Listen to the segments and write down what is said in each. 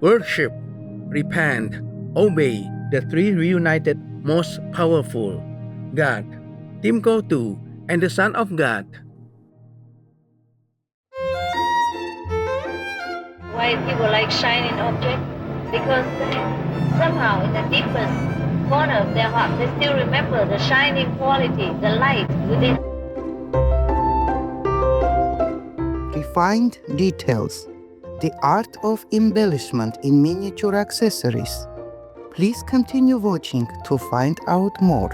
worship, repent, obey the three reunited most powerful God, Team Go-To, and the Son of God. Why people like shining objects? Because somehow in the deepest corner of their heart, they still remember the shining quality, the light within. Refined details. The art of embellishment in miniature accessories. Please continue watching to find out more.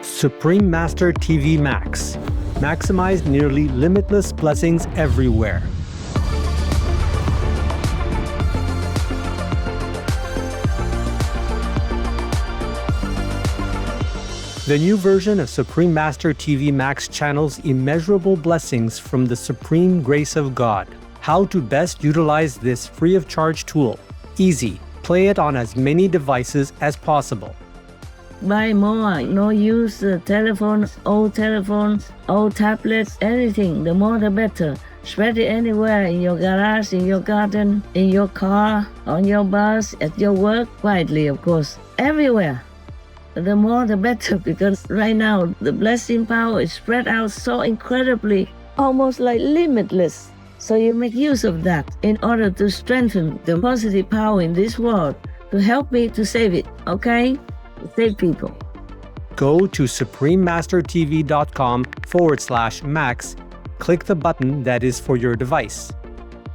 Supreme Master TV Max. Maximize nearly limitless blessings everywhere. The new version of Supreme Master TV Max channels immeasurable blessings from the supreme grace of God. How to best utilize this free of charge tool. Easy. Play it on as many devices as possible. Buy more, no use telephones, old tablets, anything. The more the better. Spread it anywhere, in your garage, in your garden, in your car, on your bus, at your work, quietly of course, everywhere. The more the better, because right now the blessing power is spread out so incredibly, almost like limitless. So you make use of that in order to strengthen the positive power in this world, to help me to save it, okay? Save people. Go to suprememastertv.com/max. Click the button that is for your device.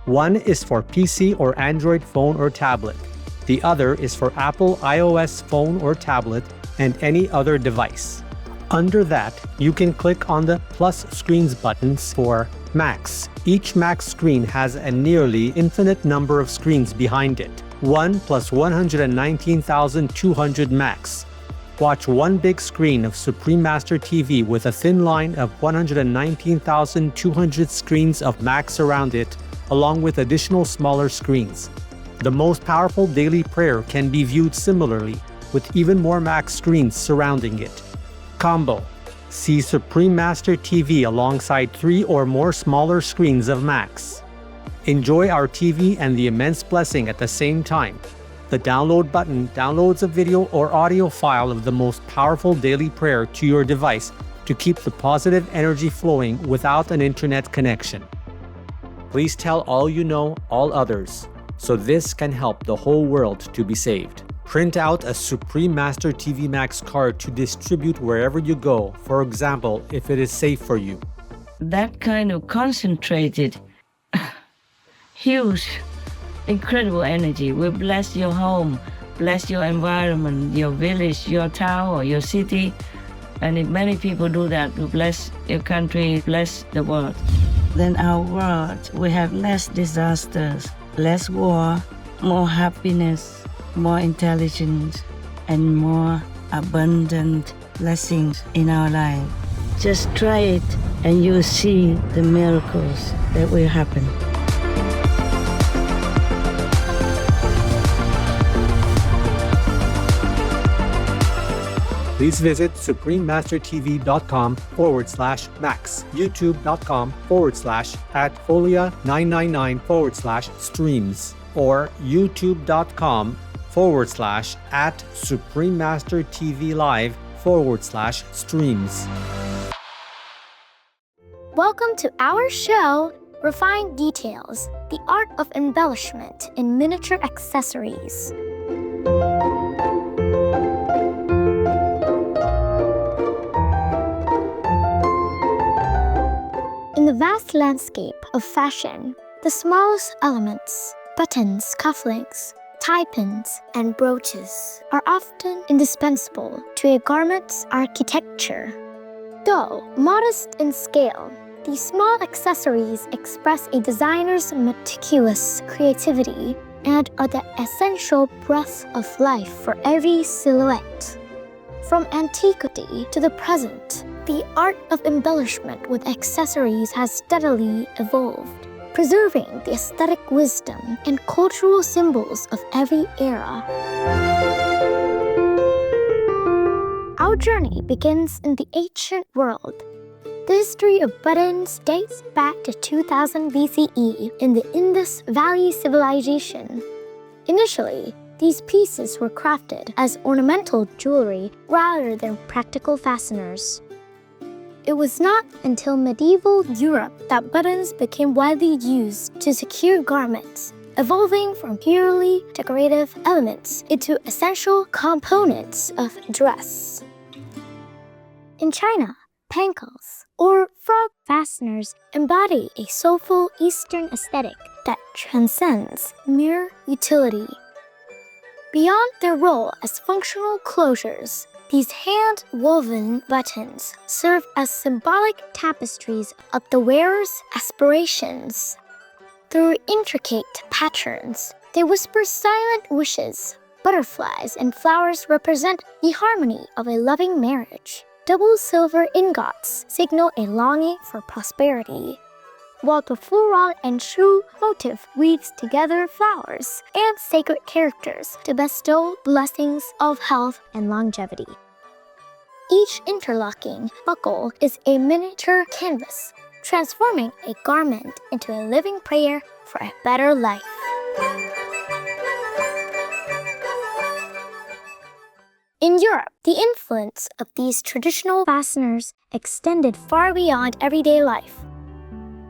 One is for PC or Android phone or tablet. The other is for Apple iOS phone or tablet and any other device. Under that, you can click on the plus screens buttons for Max. Each Max screen has a nearly infinite number of screens behind it. 1 plus 119,200 Max. Watch one big screen of Supreme Master TV with a thin line of 119,200 screens of Max around it, along with additional smaller screens. The most powerful daily prayer can be viewed similarly, with even more Max screens surrounding it. Combo. See Supreme Master TV alongside 3 or more smaller screens of Max. Enjoy our TV and the immense blessing at the same time. The download button downloads a video or audio file of the most powerful daily prayer to your device to keep the positive energy flowing without an internet connection. Please tell all you know, all others, so this can help the whole world to be saved. Print out a Supreme Master TV Max card to distribute wherever you go, for example, if it is safe for you. That kind of concentrated, huge, incredible energy will bless your home, bless your environment, your village, your town, or your city. And if many people do that, to bless your country, bless the world. Then our world will have less disasters, less war, more happiness, more intelligence, and more abundant blessings in our life. Just try it and you'll see the miracles that will happen. Please visit suprememastertv.com/max, youtube.com/@folia999/streams, or youtube.com/@suprememastertvlive/streams. Welcome to our show, Refined Details, the art of embellishment in miniature accessories. In the vast landscape of fashion, the smallest elements, buttons, cufflinks, tie pins, and brooches, are often indispensable to a garment's architecture. Though modest in scale, these small accessories express a designer's meticulous creativity and are the essential breath of life for every silhouette. From antiquity to the present, the art of embellishment with accessories has steadily evolved, preserving the aesthetic wisdom and cultural symbols of every era. Our journey begins in the ancient world. The history of buttons dates back to 2000 BCE in the Indus Valley Civilization. Initially, these pieces were crafted as ornamental jewelry rather than practical fasteners. It was not until medieval Europe that buttons became widely used to secure garments, evolving from purely decorative elements into essential components of dress. In China, pankals, or frog fasteners, embody a soulful Eastern aesthetic that transcends mere utility. Beyond their role as functional closures, these hand-woven buttons serve as symbolic tapestries of the wearer's aspirations. Through intricate patterns, they whisper silent wishes. Butterflies and flowers represent the harmony of a loving marriage. Double silver ingots signal a longing for prosperity, while the floral and shrew motif weaves together flowers and sacred characters to bestow blessings of health and longevity. Each interlocking buckle is a miniature canvas, transforming a garment into a living prayer for a better life. In Europe, the influence of these traditional fasteners extended far beyond everyday life.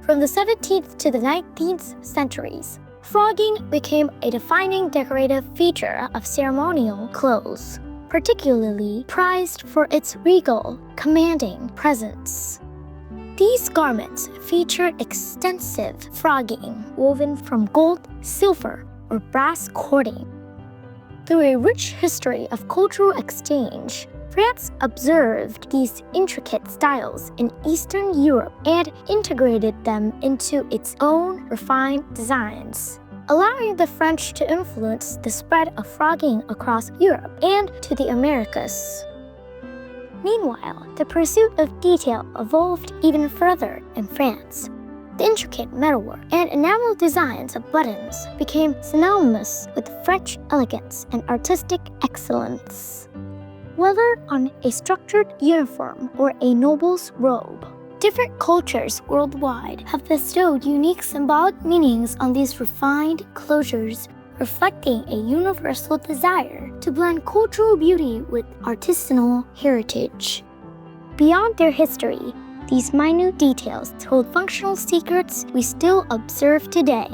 From the 17th to the 19th centuries, frogging became a defining decorative feature of ceremonial clothes, particularly prized for its regal, commanding presence. These garments featured extensive frogging woven from gold, silver, or brass cording. Through a rich history of cultural exchange, France observed these intricate styles in Eastern Europe and integrated them into its own refined designs, allowing the French to influence the spread of frogging across Europe and to the Americas. Meanwhile, the pursuit of detail evolved even further in France. The intricate metalwork and enamel designs of buttons became synonymous with French elegance and artistic excellence. Whether on a structured uniform or a noble's robe, different cultures worldwide have bestowed unique symbolic meanings on these refined closures, reflecting a universal desire to blend cultural beauty with artisanal heritage. Beyond their history, these minute details hold functional secrets we still observe today.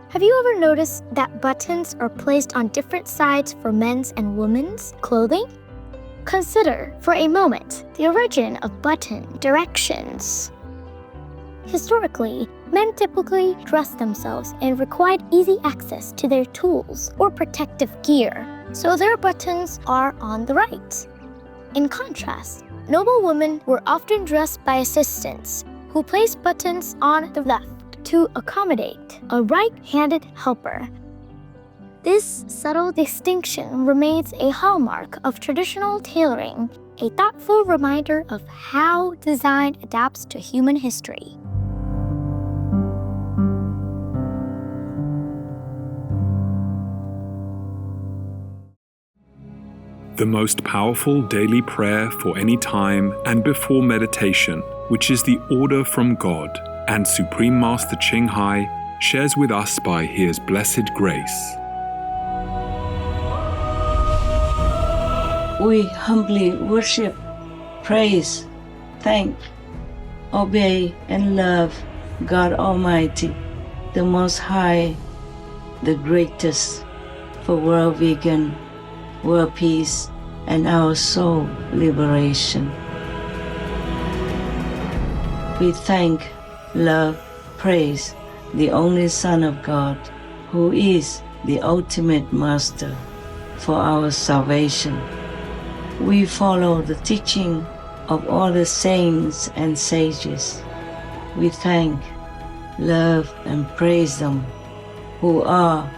Have you ever noticed that buttons are placed on different sides for men's and women's clothing? Consider, for a moment, the origin of button directions. Historically, men typically dressed themselves and required easy access to their tools or protective gear, so their buttons are on the right. In contrast, noble women were often dressed by assistants who placed buttons on the left to accommodate a right-handed helper. This subtle distinction remains a hallmark of traditional tailoring, a thoughtful reminder of how design adapts to human history. The most powerful daily prayer for any time and before meditation, which is the order from God, and Supreme Master Ching Hai shares with us by His blessed grace. We humbly worship, praise, thank, obey, and love God Almighty, the Most High, the greatest, for world vegan, world peace, and our soul liberation. We thank, love, praise the only Son of God, who is the ultimate Master for our salvation. We follow the teaching of all the saints and sages. We thank, love, and praise them, who are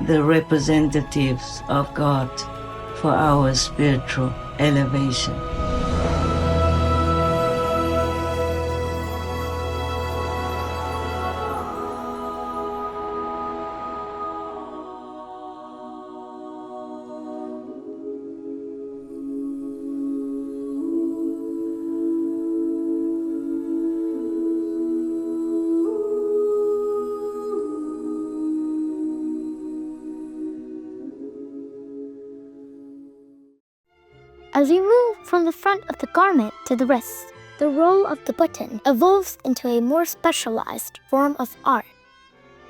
the representatives of God for our spiritual elevation. As we move from the front of the garment to the wrist, the role of the button evolves into a more specialized form of art.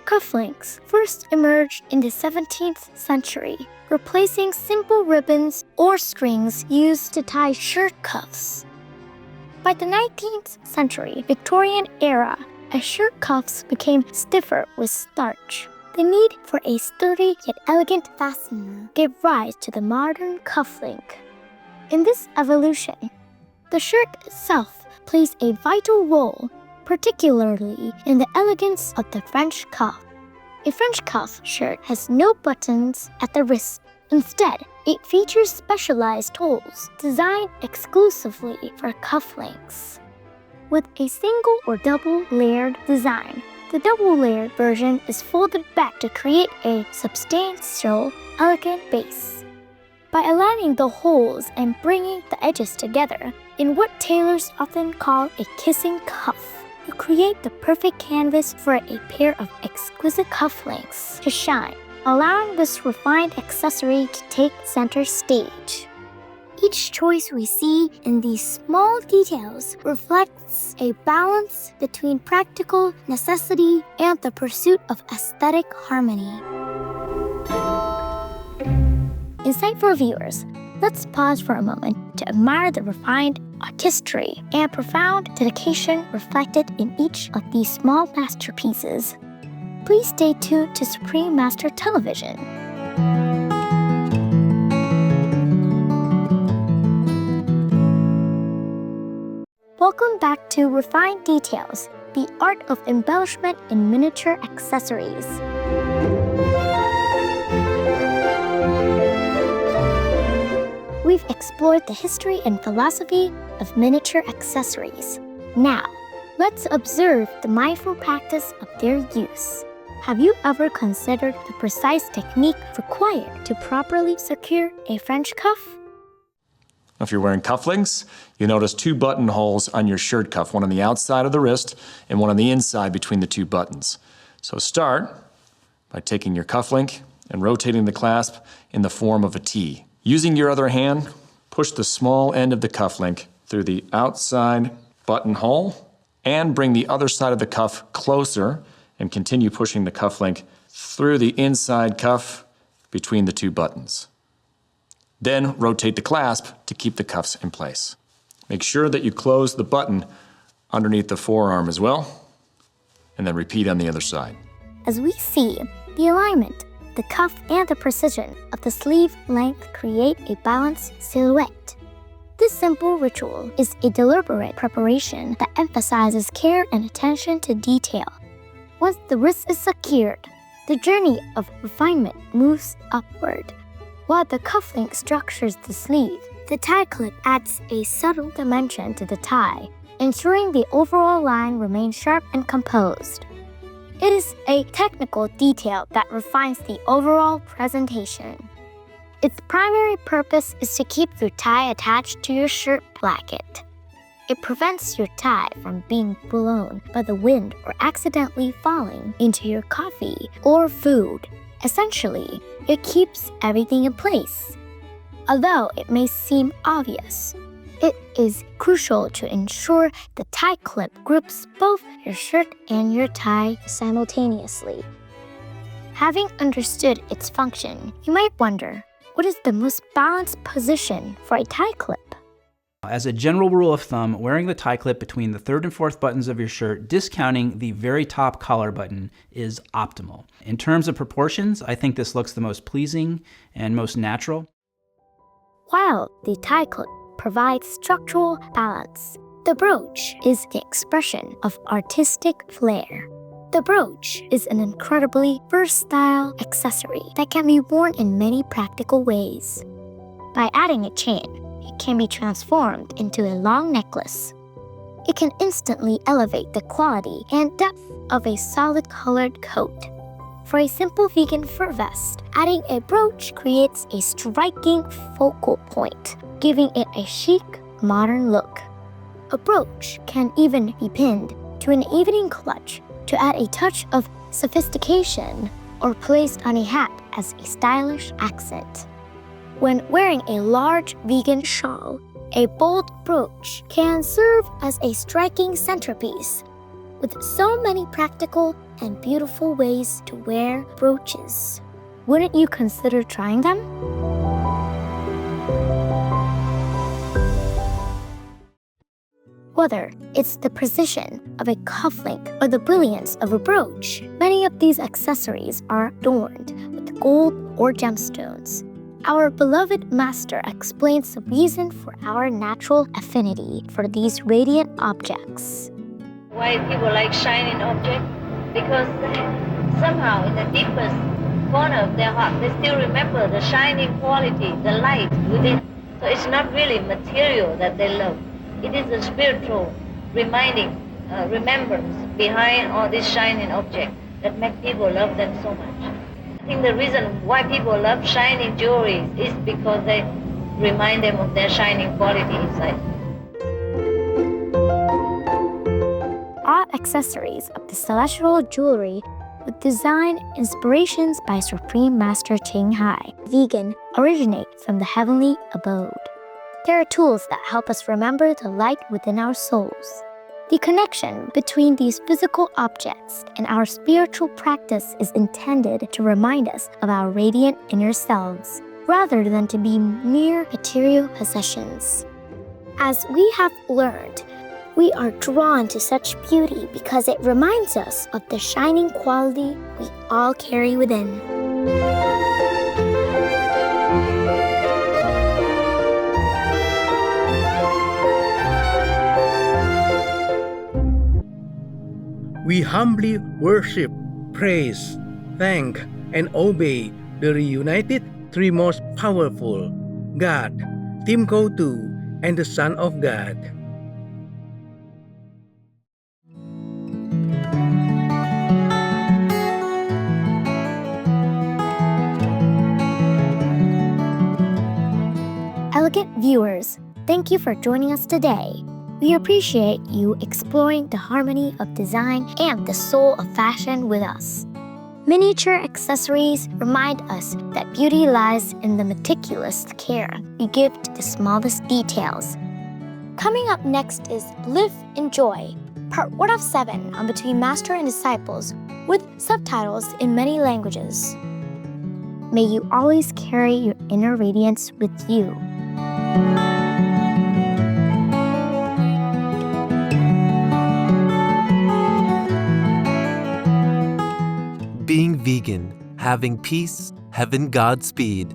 Cufflinks first emerged in the 17th century, replacing simple ribbons or strings used to tie shirt cuffs. By the 19th century, Victorian era, as shirt cuffs became stiffer with starch. The need for a sturdy yet elegant fastener gave rise to the modern cufflink. In this evolution, the shirt itself plays a vital role, particularly in the elegance of the French cuff. A French cuff shirt has no buttons at the wrist. Instead, it features specialized holes designed exclusively for cufflinks. With a single or double-layered design, the double-layered version is folded back to create a substantial, elegant base. By aligning the holes and bringing the edges together in what tailors often call a kissing cuff, you create the perfect canvas for a pair of exquisite cufflinks to shine, allowing this refined accessory to take center stage. Each choice we see in these small details reflects a balance between practical necessity and the pursuit of aesthetic harmony. Insightful viewers, let's pause for a moment to admire the refined artistry and profound dedication reflected in each of these small masterpieces. Please stay tuned to Supreme Master Television. Welcome back to Refined Details, the art of embellishment in miniature accessories. We've explored the history and philosophy of miniature accessories. Now, let's observe the mindful practice of their use. Have you ever considered the precise technique required to properly secure a French cuff? If you're wearing cufflinks, you notice two buttonholes on your shirt cuff, one on the outside of the wrist and one on the inside between the two buttons. So start by taking your cufflink and rotating the clasp in the form of a T. Using your other hand, push the small end of the cufflink through the outside buttonhole and bring the other side of the cuff closer and continue pushing the cufflink through the inside cuff between the two buttons. Then rotate the clasp to keep the cuffs in place. Make sure that you close the button underneath the forearm as well, and then repeat on the other side. As we see, the alignment, the cuff, and the precision of the sleeve length create a balanced silhouette. This simple ritual is a deliberate preparation that emphasizes care and attention to detail. Once the wrist is secured, the journey of refinement moves upward. While the cufflink structures the sleeve, the tie clip adds a subtle dimension to the tie, ensuring the overall line remains sharp and composed. It is a technical detail that refines the overall presentation. Its primary purpose is to keep your tie attached to your shirt placket. It prevents your tie from being blown by the wind or accidentally falling into your coffee or food. Essentially, it keeps everything in place. Although it may seem obvious, it is crucial to ensure the tie clip grips both your shirt and your tie simultaneously. Having understood its function, you might wonder, what is the most balanced position for a tie clip? As a general rule of thumb, wearing the tie clip between the third and fourth buttons of your shirt, discounting the very top collar button, is optimal. In terms of proportions, I think this looks the most pleasing and most natural. While the tie clip provides structural balance, the brooch is the expression of artistic flair. The brooch is an incredibly versatile accessory that can be worn in many practical ways. By adding a chain, it can be transformed into a long necklace. It can instantly elevate the quality and depth of a solid-colored coat. For a simple vegan fur vest, adding a brooch creates a striking focal point, giving it a chic, modern look. A brooch can even be pinned to an evening clutch to add a touch of sophistication or placed on a hat as a stylish accent. When wearing a large vegan shawl, a bold brooch can serve as a striking centerpiece, with so many practical and beautiful ways to wear brooches. Wouldn't you consider trying them? Whether it's the precision of a cufflink or the brilliance of a brooch, many of these accessories are adorned with gold or gemstones. Our beloved master explains the reason for our natural affinity for these radiant objects. Why people like shining objects? Because somehow in the deepest corner of their heart, they still remember the shining quality, the light within. So it's not really material that they love. It is a spiritual remembrance behind all these shining objects that make people love them so much. I think the reason why people love shining jewelry is because they remind them of their shining quality inside. All accessories of the celestial jewelry with design inspirations by Supreme Master Ching Hai, vegan, originate from the heavenly abode. There are tools that help us remember the light within our souls. The connection between these physical objects and our spiritual practice is intended to remind us of our radiant inner selves, rather than to be mere material possessions. As we have learned, we are drawn to such beauty because it reminds us of the shining quality we all carry within. We humbly worship, praise, thank, and obey the reunited three most powerful, God, Tim Go-To, and the Son of God. Elegant viewers, thank you for joining us today. We appreciate you exploring the harmony of design and the soul of fashion with us. Miniature accessories remind us that beauty lies in the meticulous care we give to the smallest details. Coming up next is Live in Joy, part 1 of 7 on Between Master and Disciples, with subtitles in many languages. May you always carry your inner radiance with you. Being vegan, having peace, heaven Godspeed.